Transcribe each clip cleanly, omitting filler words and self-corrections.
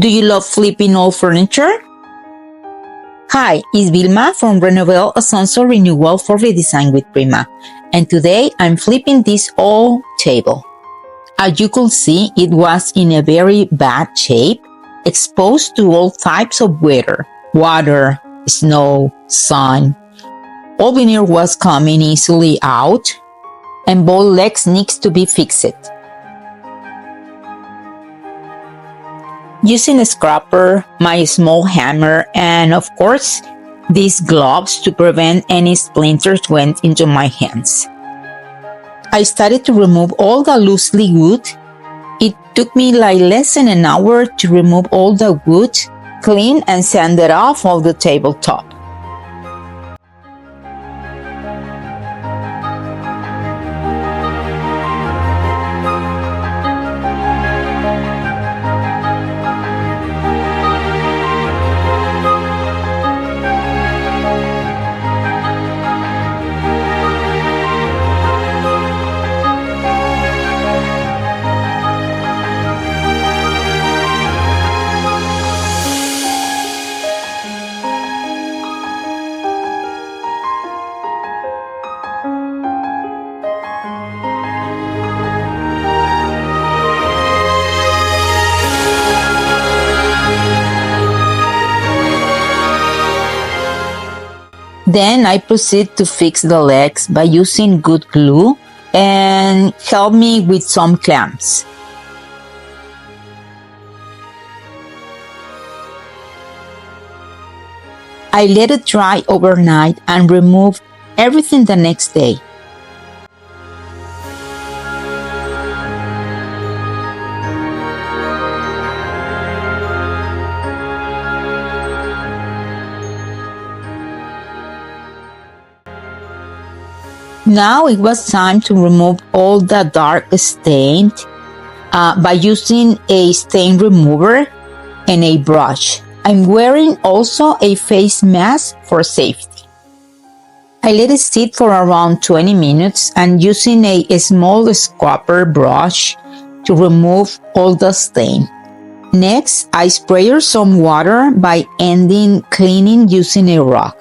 Do you love flipping old furniture? Hi, it's Vilma from Renovell, a stencil renewal for Redesign with Prima, and today I'm flipping this old table. As you could see, it was in a very bad shape, exposed to all types of weather, water, snow, sun. All veneer was coming easily out, and both legs needs to be fixed. Using a scraper, my small hammer, and of course, these gloves to prevent any splinters went into my hands. I started to remove all the loosely wood. It took me like less than an hour to remove all the wood, clean and sand it off of the tabletop. Then I proceed to fix the legs by using good glue and help me with some clamps. I let it dry overnight and remove everything the next day. Now it was time to remove all the dark stain by using a stain remover and a brush. I'm wearing also a face mask for safety. I let it sit for around 20 minutes and using a small scraper brush to remove all the stain. Next, I sprayed some water by ending cleaning using a rag.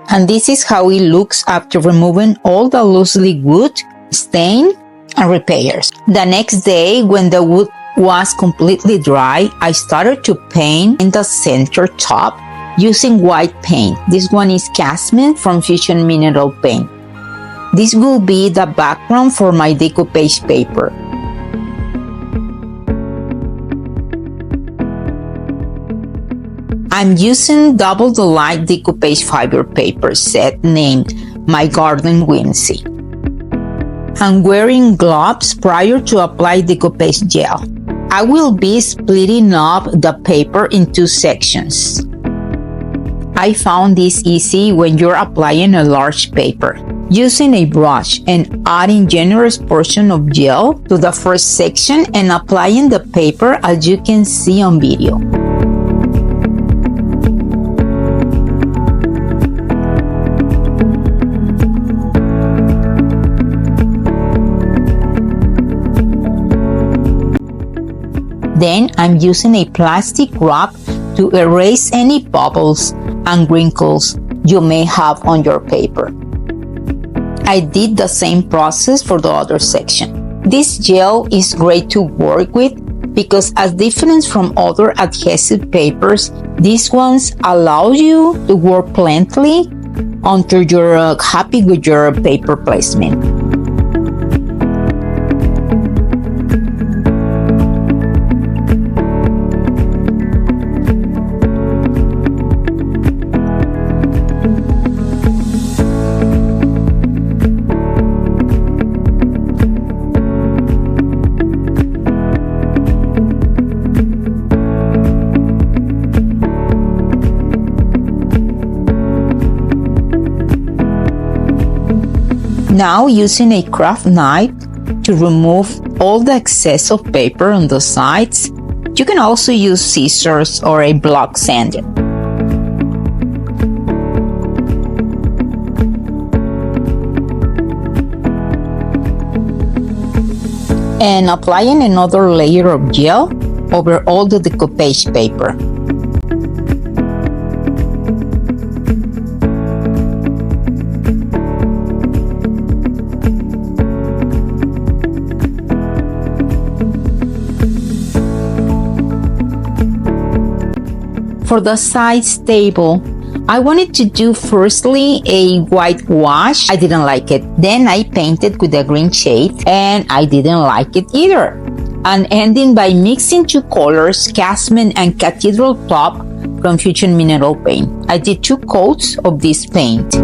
And this is how it looks after removing all the loosely wood, stain, and repairs. The next day, when the wood was completely dry, I started to paint in the center top using white paint. This one is Jasmine from Fusion Mineral Paint. This will be the background for my decoupage paper. I'm using double the light decoupage fiber paper set named My Garden Whimsy. I'm wearing gloves prior to apply decoupage gel. I will be splitting up the paper in two sections. I found this easy when you're applying a large paper. Using a brush and adding generous portion of gel to the first section and applying the paper as you can see on video. Then I'm using a plastic wrap to erase any bubbles and wrinkles you may have on your paper. I did the same process for the other section. This gel is great to work with because as different from other adhesive papers, these ones allow you to work plenty until you're happy with your paper placement. Now using a craft knife to remove all the excess of paper on the sides. You can also use scissors or a block sander. and applying another layer of gel over all the decoupage paper. For the sides table, I wanted to do firstly a whitewash. I didn't like it. Then I painted with a green shade and I didn't like it either. And ending by mixing two colors, Casman and Cathedral Pop from Fusion Mineral Paint. I did 2 coats of this paint.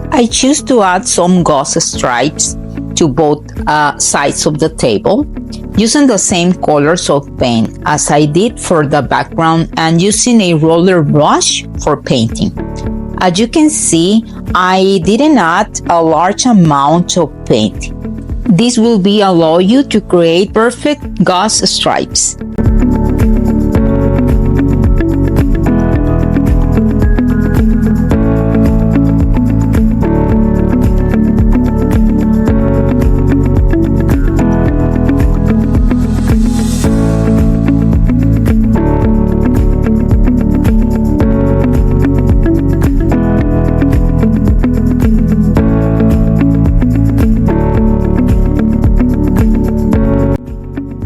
I choose to add some gauze stripes to both sides of the table, using the same colors of paint as I did for the background and using a roller brush for painting. As you can see, I didn't add a large amount of paint. This will allow you to create perfect gauze stripes.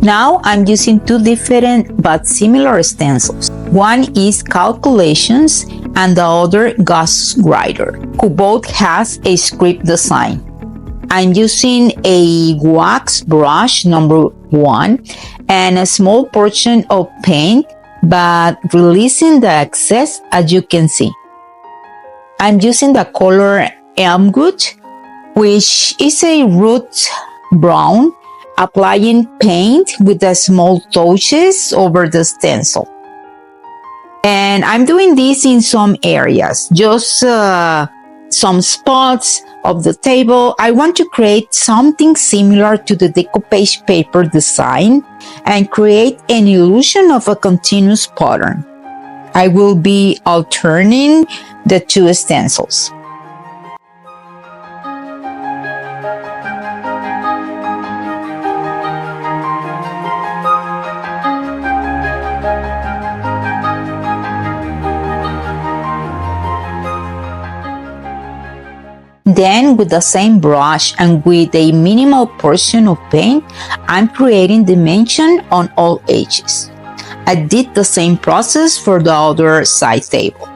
Now I'm using 2 different but similar stencils. One is Calculations and the other Ghost Rider, who both has a script design. I'm using a wax brush number 1 and a small portion of paint, but releasing the excess as you can see. I'm using the color Elmwood, which is a root brown, applying paint with the small touches over the stencil. And I'm doing this in some areas, just some spots of the table. I want to create something similar to the decoupage paper design and create an illusion of a continuous pattern. I will be alternating the 2 stencils. Then with the same brush and with a minimal portion of paint, I'm creating dimension on all edges. I did the same process for the other side table.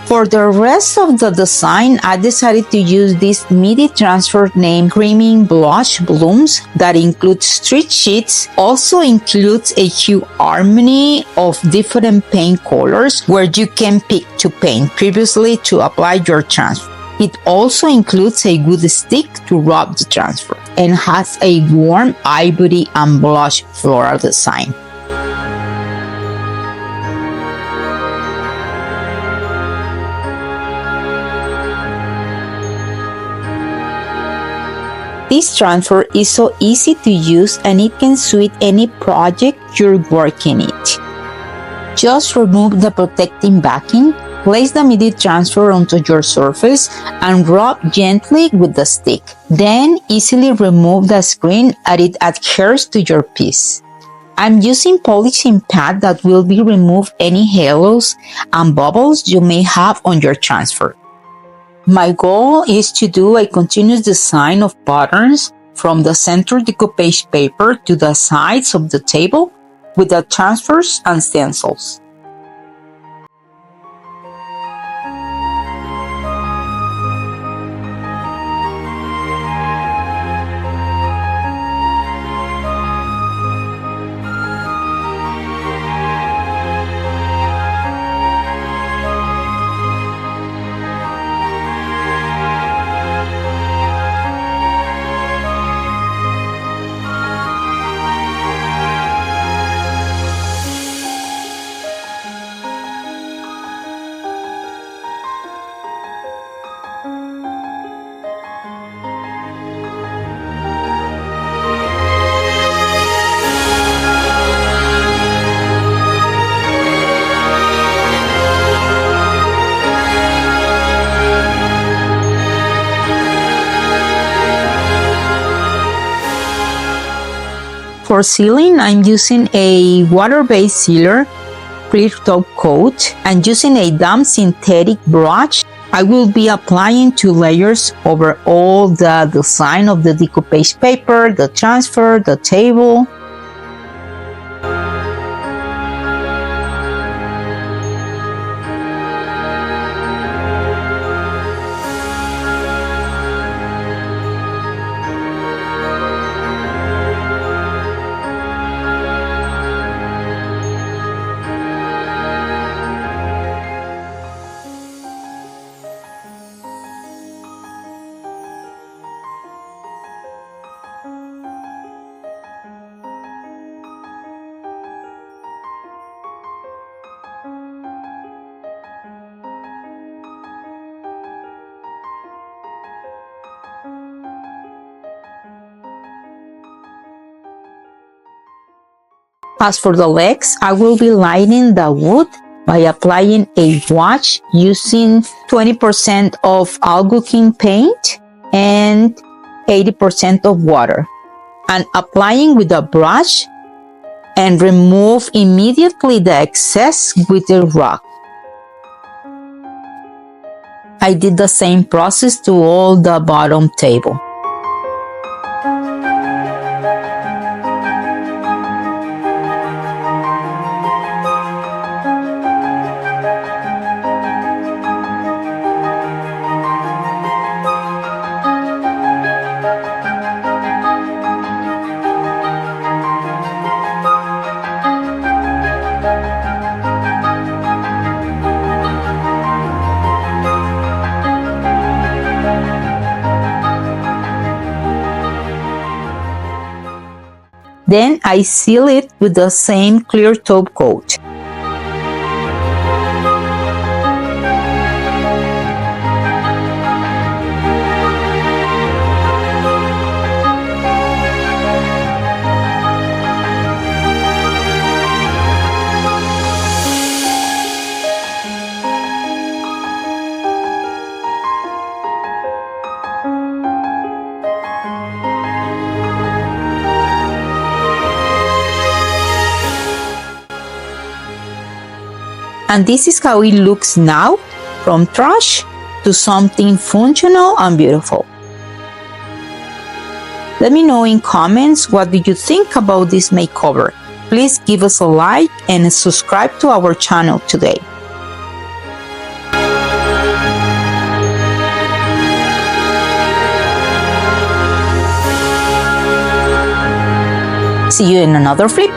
For the rest of the design, I decided to use this Middy transfer named Creamy Blush Blooms that includes street sheets, also includes a hue harmony of different paint colors where you can pick to paint previously to apply your transfer. It also includes a wood stick to rub the transfer and has a warm ivory and blush floral design. This transfer is so easy to use and it can suit any project you're working it. Just remove the protecting backing, place the Middy transfer onto your surface and rub gently with the stick. Then easily remove the screen as it adheres to your piece. I'm using polishing pad that will remove any halos and bubbles you may have on your transfer. My goal is to do a continuous design of patterns from the center decoupage paper to the sides of the table with the transfers and stencils. For sealing, I'm using a water-based sealer, clear top coat, and using a damp synthetic brush. I will be applying 2 layers over all the design of the decoupage paper, the transfer, the table. As for the legs, I will be lining the wood by applying a wash using 20% of alkyl paint and 80% of water, and applying with a brush and remove immediately the excess with the rock. I did the same process to all the bottom table. Then I seal it with the same clear top coat. And this is how it looks now, from trash to something functional and beautiful. Let me know in comments what do you think about this makeover. Please give us a like and subscribe to our channel today. See you in another flip.